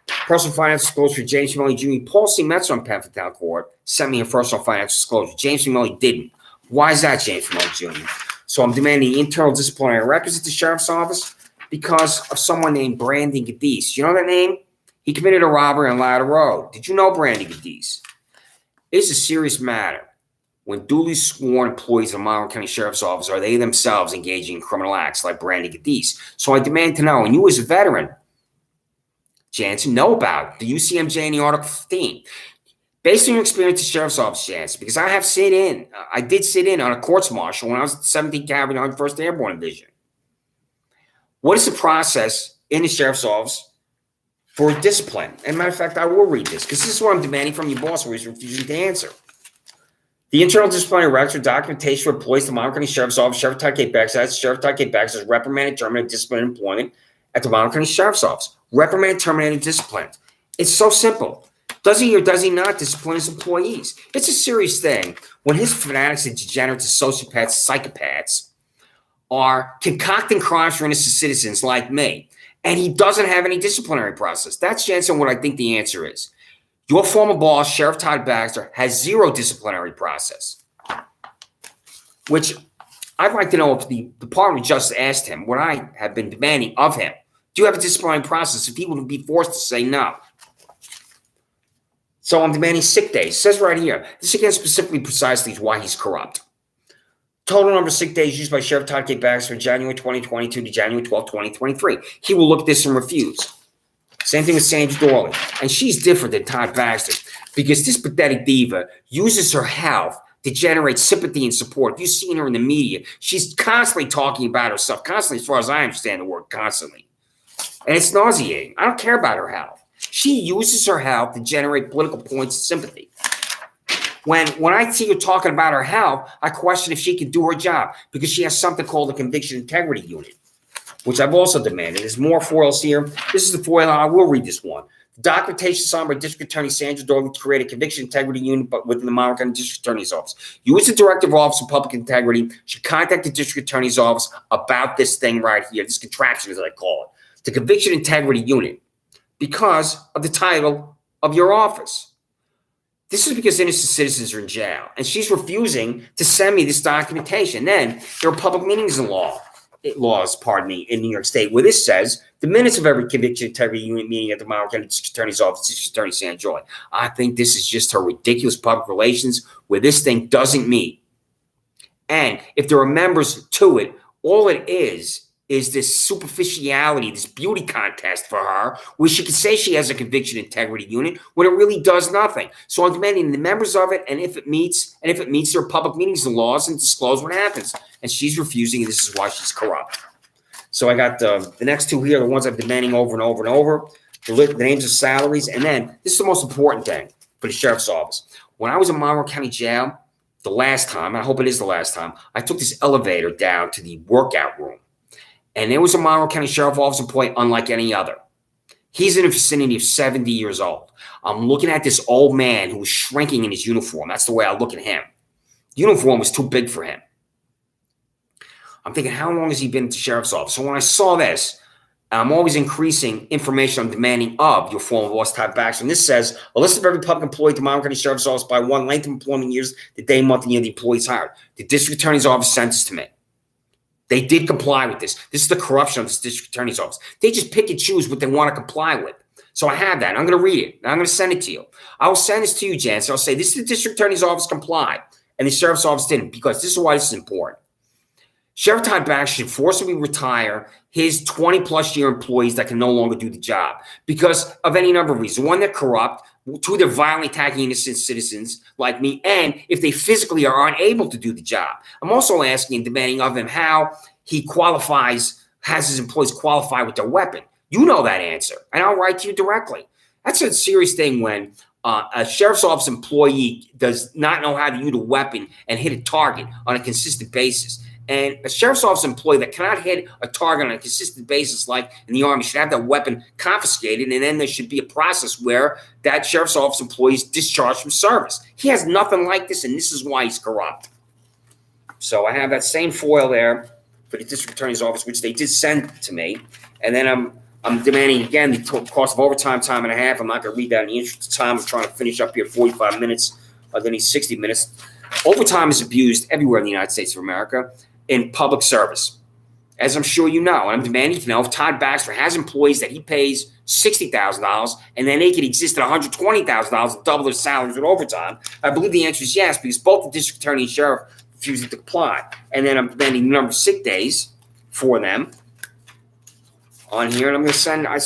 Personal financial disclosure for James Melly Jr. Paul C. Metzer on Penfield Town Court sent me a personal financial disclosure. James Melly didn't. Why is that, James Melly Jr.? So I'm demanding internal disciplinary records at the sheriff's office because of someone named Brandon Gadis. You know that name? He committed a robbery on Ladder Road. Did you know Brandon Gadis? It's a serious matter when duly sworn employees of the Monroe County Sheriff's Office are they themselves engaging in criminal acts like Brandon Gadis. So I demand to know, and you as a veteran, Janson, know about the UCMJ and the Article 15. Based on your experience at the Sheriff's Office, Janson, because I did sit in on a courts martial when I was at 17th Cavalry 101st Airborne Division. What is the process in the Sheriff's Office for discipline? And matter of fact, I will read this because this is what I'm demanding from your boss where he's refusing to answer. The internal disciplinary records or documentation for employees of the Monroe County Sheriff's Office, Sheriff Todd K. Baxter, Sheriff Todd K. Baxter is reprimanded, terminated, disciplined employment at the Monroe County Sheriff's Office. Reprimanded, terminated, disciplined. It's so simple. Does he or does he not discipline his employees? It's a serious thing when his fanatics and degenerates, sociopaths, psychopaths are concocting crimes for innocent citizens like me, and he doesn't have any disciplinary process. That's, Janson, what I think the answer is. Your former boss, Sheriff Todd Baxter, has zero disciplinary process, which I'd like to know if the Department of Justice asked him what I have been demanding of him. Do you have a disciplinary process if he would be forced to say no? So I'm demanding sick days. It says right here, this again specifically precisely is why he's corrupt. Total number of sick days used by Sheriff Todd K. Baxter from January 2022 to January 12, 2023. He will look at this and refuse. Same thing with Sandra Doyle. And she's different than Todd Baxter because this pathetic diva uses her health to generate sympathy and support. If you've seen her in the media, she's constantly talking about herself, constantly, as far as I understand the word, constantly. And it's nauseating. I don't care about her health. She uses her health to generate political points of sympathy. When I see her talking about her health, I question if she can do her job because she has something called a conviction integrity unit, which I've also demanded. There's more foils here. This is the foil. I will read this one. The documentation signed by District Attorney Sandra Doyle to create a conviction integrity unit but within the Monroe County District Attorney's Office. You as the Director of Office of Public Integrity should contact the District Attorney's Office about this thing right here, this contraption as I call it, the conviction integrity unit, because of the title of your office. This is because innocent citizens are in jail, and she's refusing to send me this documentation. Then there are public meetings in laws, in New York State, where this says the minutes of every conviction integrity unit meeting at the Monroe County District Attorney's Office, District Attorney Sandra Doyle. I think this is just her ridiculous public relations where this thing doesn't meet. And if there are members to it, all it is this superficiality, this beauty contest for her, where she can say she has a conviction integrity unit when it really does nothing. So I'm demanding the members of it, and if it meets their public meetings and laws, and disclose what happens. And she's refusing, and this is why she's corrupt. So I got the next two here, the ones I'm demanding over and over and over, the names of salaries, and then this is the most important thing for the sheriff's office. When I was in Monroe County Jail, the last time, I hope it is the last time, I took this elevator down to the workout room. And there was a Monroe County Sheriff's Office employee unlike any other. He's in the vicinity of 70 years old. I'm looking at this old man who was shrinking in his uniform. That's the way I look at him. The uniform was too big for him. I'm thinking, how long has he been at the sheriff's office? So when I saw this, I'm always increasing information I'm demanding of your former boss, Todd Baxter. And this says, a list of every public employee at the Monroe County Sheriff's Office by one, length of employment years, the day, month, and year the employee's hired. The District Attorney's Office sent this to me. They did comply with this. This is the corruption of this District Attorney's Office. They just pick and choose what they want to comply with. So I have that. I'm going to read it. And I'm going to send it to you. I will send this to you, Janson. I'll say, this is the District Attorney's Office complied. And the Sheriff's Office didn't, because this is why this is important. Sheriff Todd Baxter should forcibly retire his 20-plus year employees that can no longer do the job because of any number of reasons. One, they're corrupt. Two, they're violently attacking innocent citizens like me. And if they physically are unable to do the job. I'm also asking and demanding of him how he qualifies, has his employees qualify with their weapon. You know that answer, and I'll write to you directly. That's a serious thing when a sheriff's office employee does not know how to use a weapon and hit a target on a consistent basis. And a sheriff's office employee that cannot hit a target on a consistent basis, like in the Army, should have that weapon confiscated, and then there should be a process where that sheriff's office employee is discharged from service. He has nothing like this, and this is why he's corrupt. So I have that same foil there for the district attorney's office, which they did send to me, and then I'm demanding again the cost of overtime, time and a half. I'm not going to read that in the interest of time. I'm trying to finish up here 45 minutes. Then need 60 minutes. Overtime is abused everywhere in the United States of America in public service, as I'm sure you know. And I'm demanding to know if Todd Baxter has employees that he pays $60,000 and then they can exist at $120,000 and double their salaries with overtime. I believe the answer is yes, because both the district attorney and sheriff refusing to comply. And then I'm demanding the number of sick days for them on here. And I'm going to send, I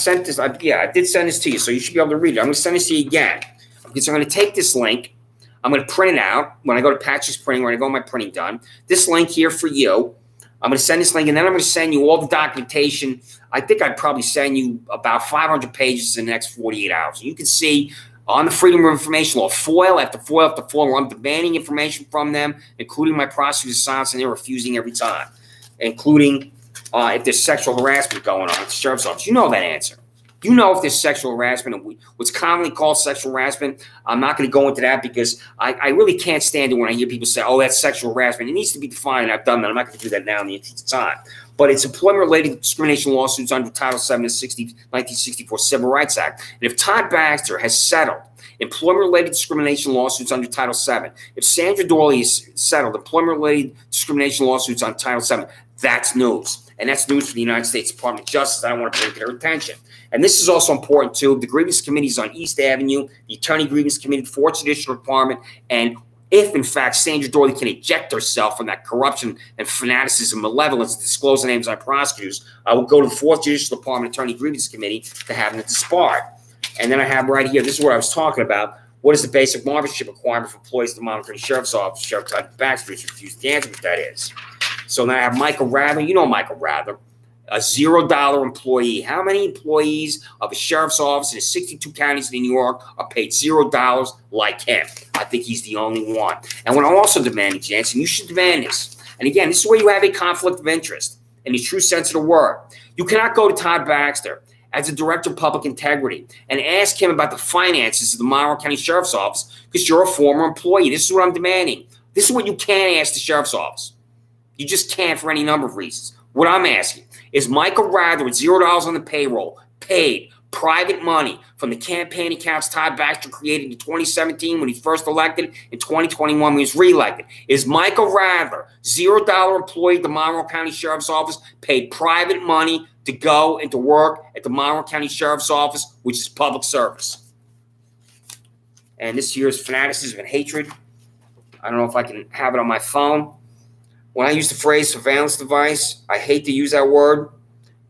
did send this to you, so you should be able to read it. I'm going to send this to you again. Because I'm going to take this link. I'm going to print it out when I go to Patches Printing, when I go my printing done. This link here for you. I'm going to send this link, and then I'm going to send you all the documentation. I think I'd probably send you about 500 pages in the next 48 hours. You can see on the Freedom of Information Law, foil after foil after foil, where I'm demanding information from them, including my prosecutor's silence, and they're refusing every time, including if there's sexual harassment going on at the sheriff's office. You know that answer. You know if there's sexual harassment, what's commonly called sexual harassment. I'm not going to go into that because I really can't stand it when I hear people say, oh, that's sexual harassment. It needs to be defined. I've done that. I'm not going to do that now in the interest of time. But it's employment-related discrimination lawsuits under Title VII of the 1964 Civil Rights Act. And if Todd Baxter has settled employment-related discrimination lawsuits under Title VII, if Sandra Dorley has settled employment-related discrimination lawsuits on Title VII, that's news. And that's news for the United States Department of Justice. I don't want to bring to their attention. And this is also important, too. The grievance committees on East Avenue, the attorney grievance committee, the Fourth Judicial Department, and if, in fact, Sandra Dorley can eject herself from that corruption and fanaticism, malevolence, disclose the names of prosecutors, I will go to the Fourth Judicial Department Attorney Grievance Committee to have them disbarred. And then I have right here, this is what I was talking about. What is the basic membership requirement for employees of the Monmouth County Sheriff's Office? Sheriff Todd Baxter refused to answer what that is. So now I have Michael Rather. You know Michael Rather. A $0 employee. How many employees of a sheriff's office in 62 counties in New York are paid $0 like him? I think he's the only one. And what I'm also demanding, Janson, you should demand this. And again, this is where you have a conflict of interest in the true sense of the word. You cannot go to Todd Baxter as a director of public integrity and ask him about the finances of the Monroe County Sheriff's Office because you're a former employee. This is what I'm demanding. This is what you can't ask the sheriff's office. You just can't for any number of reasons. What I'm asking is Michael Rather with $0 on the payroll paid private money from the campaign accounts Todd Baxter created in 2017 when he first elected, in 2021 when he was reelected. Is Michael Rather, $0 employee at the Monroe County Sheriff's Office, paid private money to go and to work at the Monroe County Sheriff's Office, which is public service? And this year's fanaticism and hatred, I don't know if I can have it on my phone. When I use the phrase surveillance device, I hate to use that word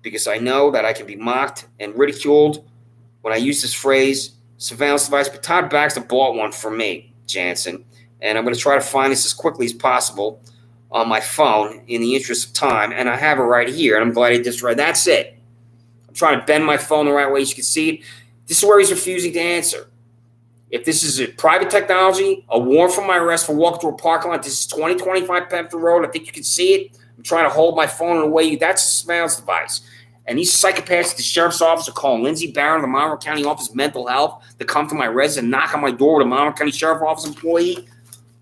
because I know that I can be mocked and ridiculed when I use this phrase, surveillance device. But Todd Baxter bought one for me, Janson, and I'm going to try to find this as quickly as possible on my phone in the interest of time. And I have it right here, and I'm glad I just read. That's it. I'm trying to bend my phone the right way so you can see it. This is where he's refusing to answer. If this is a private technology, a warrant for my arrest for walking through a parking lot, this is 2025 Pemberton Road. I think you can see it. I'm trying to hold my phone in a way. That's a surveillance device. And these psychopaths at the sheriff's office are calling Lindsey Barron, the Monroe County Office of Mental Health, to come to my residence and knock on my door with a Monroe County Sheriff's Office employee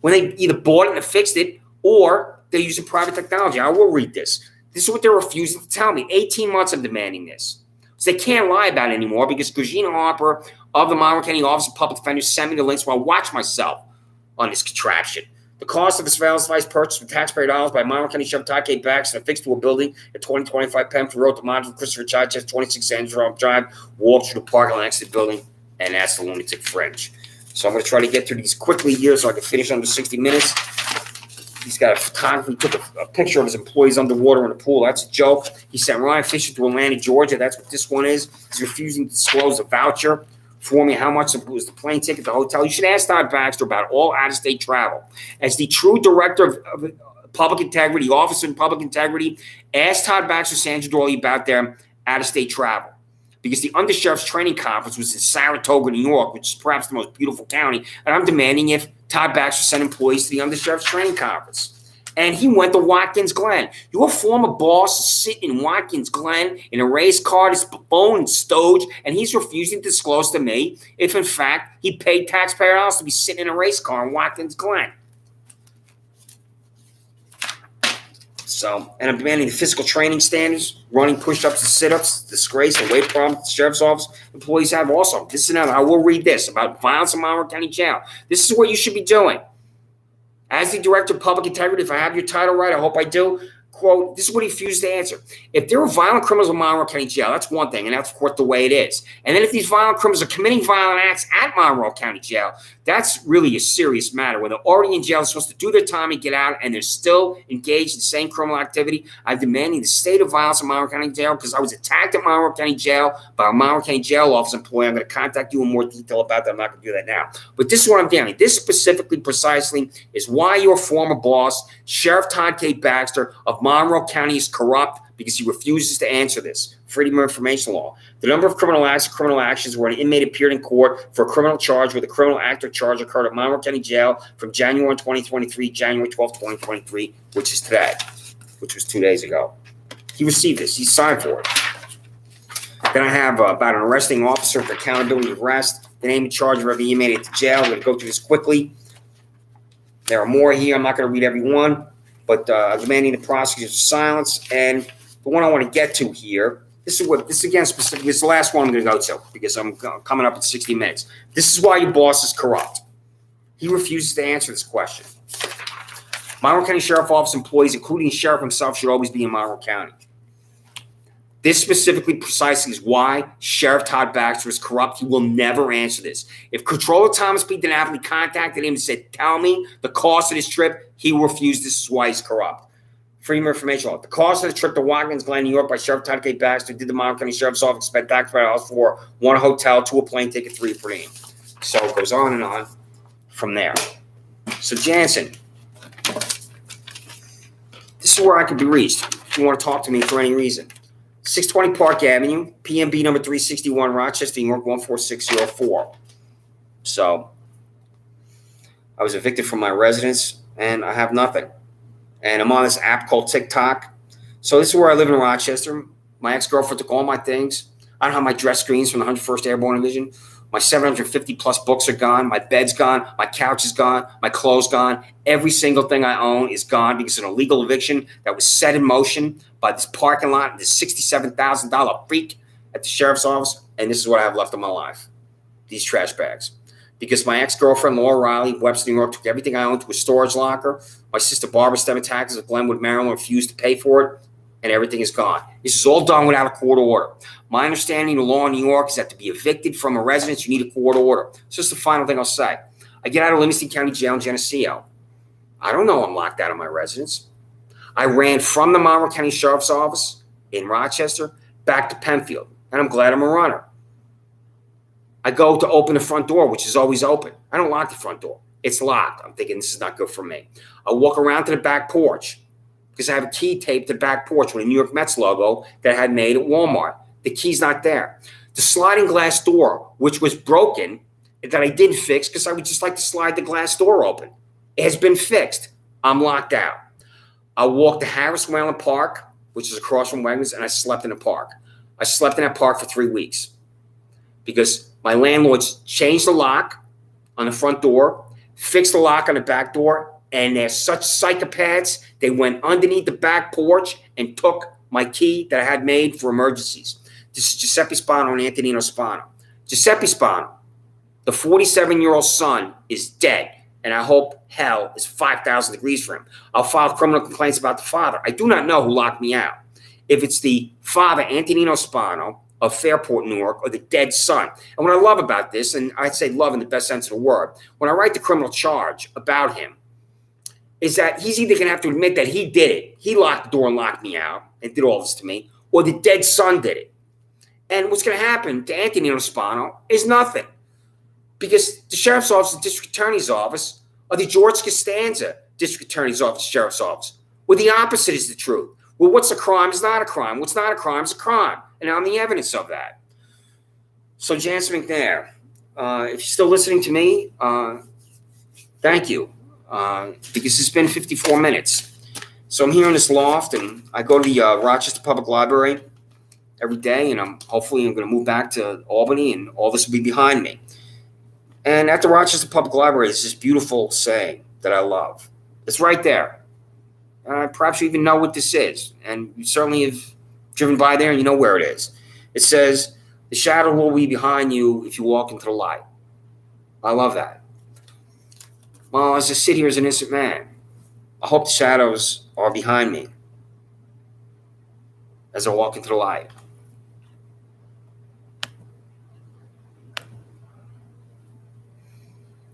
when they either bought it and fixed it or they're using private technology. I will read this. This is what they're refusing to tell me. 18 months I'm demanding this. So they can't lie about it anymore because Gugina Harper of the Monroe County Office of Public Defender sent me the links while I watch myself on this contraption. The cost of the surveillance device purchased with taxpayer dollars by Monroe County Sheriff Todd K. Baxter and affixed to a building at 2025 Pemberton Road to monitor Christopher Chachas, 26 Andrew Drive, walk through the parking lot next to the building, and that's the lunatic fringe. So I'm going to try to get through these quickly here so I can finish under 60 minutes. He's got a photographer. He took a picture of his employees underwater in the pool. That's a joke. He sent Ryan Fisher to Atlanta, Georgia. That's what this one is. He's refusing to disclose a voucher for me how much was the plane ticket, the hotel. You should ask Todd Baxter about all out-of-state travel. As the true director of public integrity, officer in public integrity, ask Todd Baxter, Sandra Dorley about their out-of-state travel. Because the Undersheriff's Training Conference was in Saratoga, New York, which is perhaps the most beautiful county. And I'm demanding if Todd Baxter sent employees to the Undersheriff's Training Conference. And he went to Watkins Glen. Your former boss is sitting in Watkins Glen in a race car, his phone and stowage, and he's refusing to disclose to me if, in fact, he paid taxpayer dollars to be sitting in a race car in Watkins Glen. So, and I'm demanding the physical training standards, running push-ups and sit-ups, disgrace and weight problems the sheriff's office employees have also. This is another. I will read this about violence in Monroe County Jail. This is what you should be doing. As the director of public integrity, if I have your title right, I hope I do, quote, this is what he refused to answer. If there are violent criminals in Monroe County Jail, that's one thing, and that's, of course, the way it is. And then if these violent criminals are committing violent acts at Monroe County Jail, that's really a serious matter. When they're already in jail, they're supposed to do their time and get out, and they're still engaged in the same criminal activity. I'm demanding the state of violence in Monroe County Jail because I was attacked at Monroe County Jail by a Monroe County Jail office employee. I'm going to contact you in more detail about that. I'm not going to do that now. But this is what I'm demanding. This specifically, precisely, is why your former boss, Sheriff Todd K. Baxter of Monroe County, is corrupt because he refuses to answer this. Freedom of information law. The number of criminal acts or criminal actions where an inmate appeared in court for a criminal charge with a criminal act or charge occurred at Monroe County Jail from January 2023, January 12, 2023, which is today, which was 2 days ago. He received this. He signed for it. Then I have about an arresting officer for accountability of arrest, the name and charge of every inmate at the jail. I'm going to go through this quickly. There are more here. I'm not going to read every one, but demanding the prosecutor's silence. And the one I want to get to here, this is again specific. This is the last one I'm going to go to because I'm coming up in 60 minutes. This is why your boss is corrupt. He refuses to answer this question. Monroe County Sheriff Office employees, including the sheriff himself, should always be in Monroe County. This specifically, precisely, is why Sheriff Todd Baxter is corrupt. He will never answer this. If Controller Thomas P. DiNapoli contacted him and said, tell me the cost of this trip, he refused. This is why he's corrupt. Freedom of information law. The cost of the trip to Watkins Glen, New York by Sheriff Todd K. Baxter did the Monroe County Sheriff's Office spent taxpayer dollars for 1 hotel, 2 a plane ticket, 3 a per diem. So it goes on and on from there. So Janson, this is where I could be reached if you want to talk to me for any reason. 620 Park Avenue, PMB number 361, Rochester, New York, 14604. So I was evicted from my residence, and I have nothing. And I'm on this app called TikTok. So this is where I live in Rochester. My ex-girlfriend took all my things. I don't have my dress screens from the 101st Airborne Division. My 750-plus books are gone. My bed's gone. My couch is gone. My clothes gone. Every single thing I own is gone because of an illegal eviction that was set in motion by this parking lot, this $67,000 freak at the sheriff's office. And this is what I have left of my life, these trash bags. Because my ex-girlfriend, Laura Riley, Webster, New York, took everything I owned to a storage locker. My sister, Barbara Stemmataxis of Glenwood, Maryland, refused to pay for it, and everything is gone. This is all done without a court order. My understanding of the law in New York is that to be evicted from a residence, you need a court order. So this is the final thing I'll say. I get out of Livingston County Jail in Geneseo. I don't know I'm locked out of my residence. I ran from the Monroe County Sheriff's Office in Rochester back to Penfield, and I'm glad I'm a runner. I go to open the front door, which is always open. I don't lock the front door. It's locked. I'm thinking this is not good for me. I walk around to the back porch because I have a key taped to the back porch with a New York Mets logo that I had made at Walmart. The key's not there. The sliding glass door, which was broken, that I didn't fix because I would just like to slide the glass door open. It has been fixed. I'm locked out. I walked to Harris Whalen Park, which is across from Wegmans, and I slept in the park. I slept in that park for 3 weeks because my landlords changed the lock on the front door, fixed the lock on the back door, and they're such psychopaths, they went underneath the back porch and took my key that I had made for emergencies. This is Giuseppe Spano and Antonino Spano. Giuseppe Spano, the 47-year-old son, is dead, and I hope hell is 5,000 degrees for him. I'll file criminal complaints about the father. I do not know who locked me out. If it's the father, Antonino Spano, of Fairport, New York, or the dead son. And what I love about this, and I'd say love in the best sense of the word, when I write the criminal charge about him, is that he's either going to have to admit that he did it, he locked the door and locked me out and did all this to me, or the dead son did it. And what's going to happen to Anthony Nospano is nothing, because the sheriff's office, the district attorney's office, or the George Costanza district attorney's office, sheriff's office, where the opposite is the truth. Well, what's a crime is not a crime. What's not a crime is a crime. And I'm the evidence of that. So, Janson McNair, if you're still listening to me, thank you, because it's been 54 minutes. So I'm here in this loft, and I go to the Rochester Public Library every day, and hopefully I'm going to move back to Albany, and all this will be behind me. And at the Rochester Public Library, there's this beautiful saying that I love. It's right there. Perhaps you even know what this is, and you certainly have driven by there and you know where it is. It says, "The shadow will be behind you if you walk into the light." I love that. Well, as I sit here as an innocent man, I hope the shadows are behind me as I walk into the light.